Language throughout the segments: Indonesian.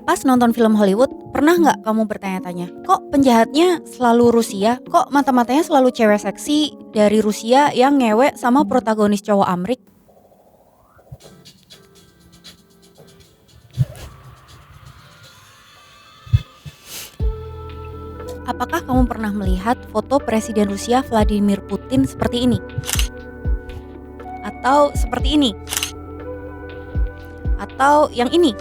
Pas nonton film Hollywood, pernah nggak kamu bertanya-tanya, kok penjahatnya selalu Rusia? Kok mata-matanya selalu cewek seksi dari Rusia yang ngewek sama protagonis cowok Amrik? Apakah kamu pernah melihat foto Presiden Rusia Vladimir Putin seperti ini? Atau seperti ini? Atau yang ini?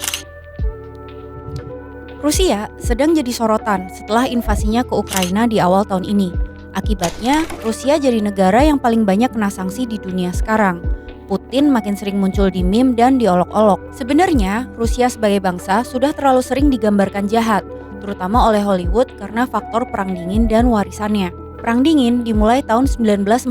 Rusia sedang jadi sorotan setelah invasinya ke Ukraina di awal tahun ini. Akibatnya, Rusia jadi negara yang paling banyak kena sanksi di dunia sekarang. Putin makin sering muncul di meme dan diolok-olok. Sebenarnya, Rusia sebagai bangsa sudah terlalu sering digambarkan jahat, terutama oleh Hollywood karena faktor Perang Dingin dan warisannya. Perang Dingin dimulai tahun 1947,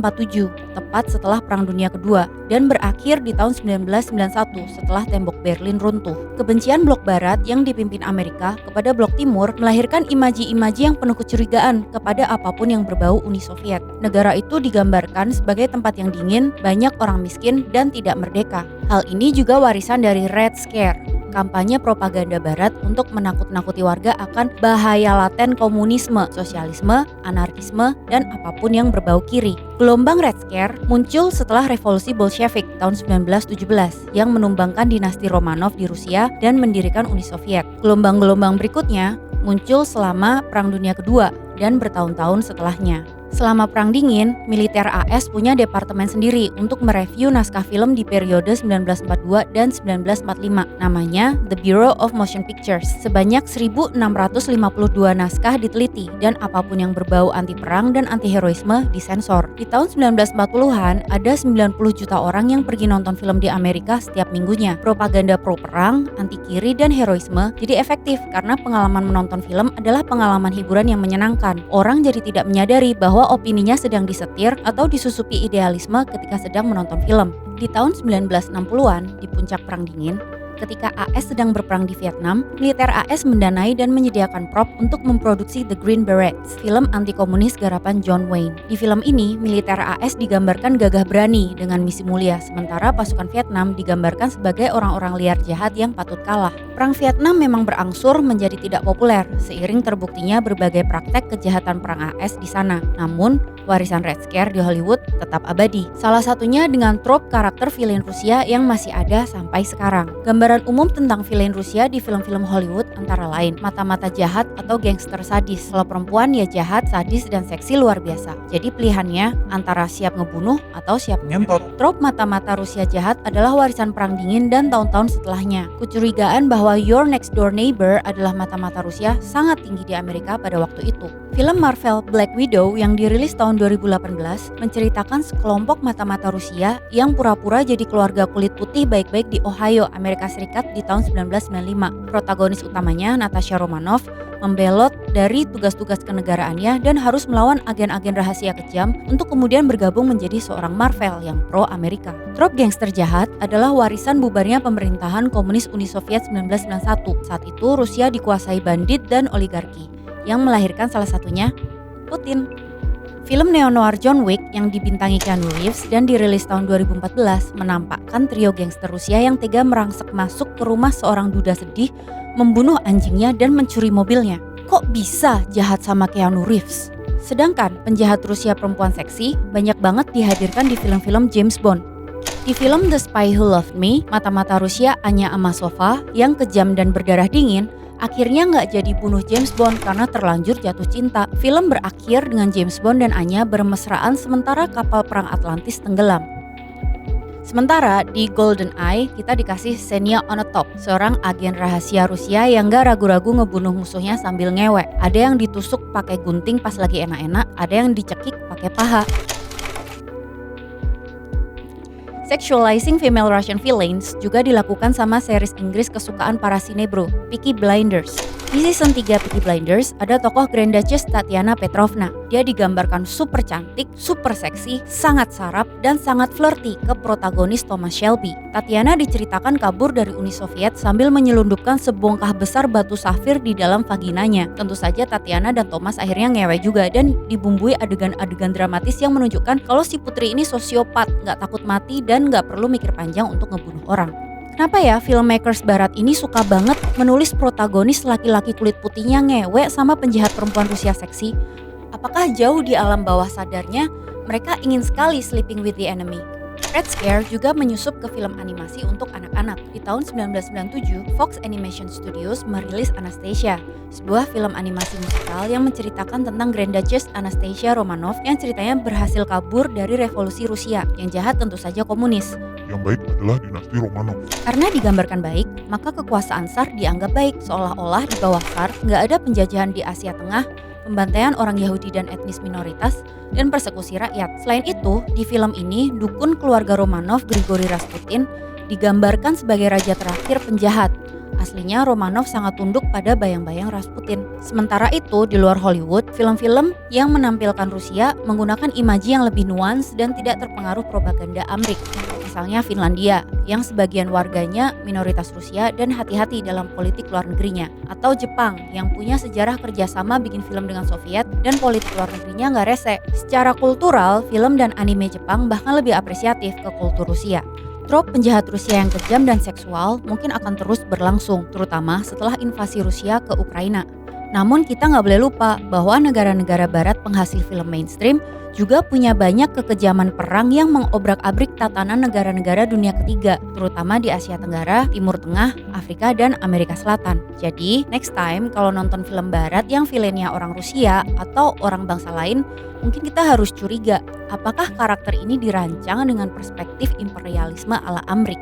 tepat setelah Perang Dunia Kedua, dan berakhir di tahun 1991 setelah tembok Berlin runtuh. Kebencian blok barat yang dipimpin Amerika kepada blok timur melahirkan imaji-imaji yang penuh kecurigaan kepada apapun yang berbau Uni Soviet. Negara itu digambarkan sebagai tempat yang dingin, banyak orang miskin, dan tidak merdeka. Hal ini juga warisan dari Red Scare, kampanye propaganda barat untuk menakut-nakuti warga akan bahaya laten komunisme, sosialisme, anarkisme, dan apapun yang berbau kiri. Gelombang Red Scare muncul setelah revolusi Bolshevik tahun 1917 yang menumbangkan dinasti Romanov di Rusia dan mendirikan Uni Soviet. Gelombang-gelombang berikutnya muncul selama Perang Dunia Kedua dan bertahun-tahun setelahnya. Selama Perang Dingin, militer AS punya departemen sendiri untuk mereview naskah film di periode 1942 dan 1945. Namanya The Bureau of Motion Pictures. Sebanyak 1.652 naskah diteliti dan apapun yang berbau anti perang dan anti heroisme disensor. Di tahun 1940-an, ada 90 juta orang yang pergi nonton film di Amerika setiap minggunya. Propaganda pro perang, anti kiri, dan heroisme jadi efektif karena pengalaman menonton film adalah pengalaman hiburan yang menyenangkan. Orang jadi tidak menyadari bahwa opininya sedang disetir atau disusupi idealisme ketika sedang menonton film. Di tahun 1960-an, di puncak Perang Dingin, ketika AS sedang berperang di Vietnam, militer AS mendanai dan menyediakan prop untuk memproduksi The Green Berets, film anti-komunis garapan John Wayne. Di film ini, militer AS digambarkan gagah berani dengan misi mulia, sementara pasukan Vietnam digambarkan sebagai orang-orang liar jahat yang patut kalah. Perang Vietnam memang berangsur menjadi tidak populer, seiring terbuktinya berbagai praktek kejahatan perang AS di sana. Namun, warisan Red Scare di Hollywood tetap abadi. Salah satunya dengan trop karakter villain Rusia yang masih ada sampai sekarang. Gambaran umum tentang villain Rusia di film-film Hollywood antara lain mata-mata jahat atau gangster sadis. Kalau perempuan ya jahat, sadis, dan seksi luar biasa. Jadi pilihannya antara siap ngebunuh atau siap ngentot. Trop mata-mata Rusia jahat adalah warisan Perang Dingin dan tahun-tahun setelahnya. Kecurigaan bahwa Your Next Door Neighbor adalah mata-mata Rusia sangat tinggi di Amerika pada waktu itu. Film Marvel Black Widow yang dirilis tahun 2018 menceritakan sekelompok mata-mata Rusia yang pura-pura jadi keluarga kulit putih baik-baik di Ohio, Amerika Serikat di tahun 1995. Protagonis utamanya, Natasha Romanoff, membelot dari tugas-tugas kenegaraannya dan harus melawan agen-agen rahasia kejam untuk kemudian bergabung menjadi seorang Marvel yang pro-Amerika. Trop gangster jahat adalah warisan bubarnya pemerintahan komunis Uni Soviet 1991. Saat itu Rusia dikuasai bandit dan oligarki, yang melahirkan salah satunya Putin. Film neo-noir John Wick yang dibintangi Keanu Reeves dan dirilis tahun 2014 menampakkan trio gangster Rusia yang tega merangsek masuk ke rumah seorang duda sedih, membunuh anjingnya dan mencuri mobilnya. Kok bisa jahat sama Keanu Reeves? Sedangkan penjahat Rusia perempuan seksi banyak banget dihadirkan di film-film James Bond. Di film The Spy Who Loved Me, mata-mata Rusia Anya Amasova yang kejam dan berdarah dingin akhirnya nggak jadi bunuh James Bond karena terlanjur jatuh cinta. Film berakhir dengan James Bond dan Anya bermesraan sementara kapal perang Atlantis tenggelam. Sementara di Golden Eye kita dikasih Xenia Onatop, seorang agen rahasia Rusia yang gak ragu-ragu ngebunuh musuhnya sambil ngewek. Ada yang ditusuk pakai gunting pas lagi enak-enak, ada yang dicekik pakai paha. Sexualizing female Russian villains juga dilakukan sama series Inggris kesukaan para sinebro, Peaky Blinders. Di season 3 Peaky Blinders ada tokoh Grand Duchess Tatiana Petrovna. Dia digambarkan super cantik, super seksi, sangat sarap, dan sangat flirty ke protagonis Thomas Shelby. Tatiana diceritakan kabur dari Uni Soviet sambil menyelundupkan sebongkah besar batu safir di dalam vaginanya. Tentu saja Tatiana dan Thomas akhirnya ngewe juga dan dibumbui adegan-adegan dramatis yang menunjukkan kalau si putri ini sosiopat, gak takut mati dan gak perlu mikir panjang untuk ngebunuh orang. Kenapa ya filmmakers barat ini suka banget menulis protagonis laki-laki kulit putihnya ngewe sama penjahat perempuan Rusia seksi? Apakah jauh di alam bawah sadarnya mereka ingin sekali sleeping with the enemy? Red Scare juga menyusup ke film animasi untuk anak-anak. Di tahun 1997, Fox Animation Studios merilis Anastasia, sebuah film animasi musikal yang menceritakan tentang Grand Duchess Anastasia Romanov yang ceritanya berhasil kabur dari revolusi Rusia. Yang jahat tentu saja komunis. Yang baik adalah dinasti Romanov. Karena digambarkan baik, maka kekuasaan Tsar dianggap baik, seolah-olah di bawah Tsar nggak ada penjajahan di Asia Tengah, pembantaian orang Yahudi dan etnis minoritas, dan persekusi rakyat. Selain itu, di film ini, dukun keluarga Romanov, Grigori Rasputin, digambarkan sebagai raja terakhir penjahat. Aslinya Romanov sangat tunduk pada bayang-bayang Rasputin. Sementara itu, di luar Hollywood, film-film yang menampilkan Rusia menggunakan imaji yang lebih nuans dan tidak terpengaruh propaganda Amrik. Misalnya Finlandia, yang sebagian warganya minoritas Rusia dan hati-hati dalam politik luar negerinya. Atau Jepang, yang punya sejarah kerjasama bikin film dengan Soviet dan politik luar negerinya nggak rese. Secara kultural, film dan anime Jepang bahkan lebih apresiatif ke kultur Rusia. Trop penjahat Rusia yang kejam dan seksual mungkin akan terus berlangsung, terutama setelah invasi Rusia ke Ukraina. Namun kita nggak boleh lupa bahwa negara-negara barat penghasil film mainstream juga punya banyak kekejaman perang yang mengobrak-abrik tatanan negara-negara dunia ketiga, terutama di Asia Tenggara, Timur Tengah, Afrika, dan Amerika Selatan. Jadi, next time kalau nonton film barat yang villainnya orang Rusia atau orang bangsa lain, mungkin kita harus curiga, apakah karakter ini dirancang dengan perspektif imperialisme ala Amrik?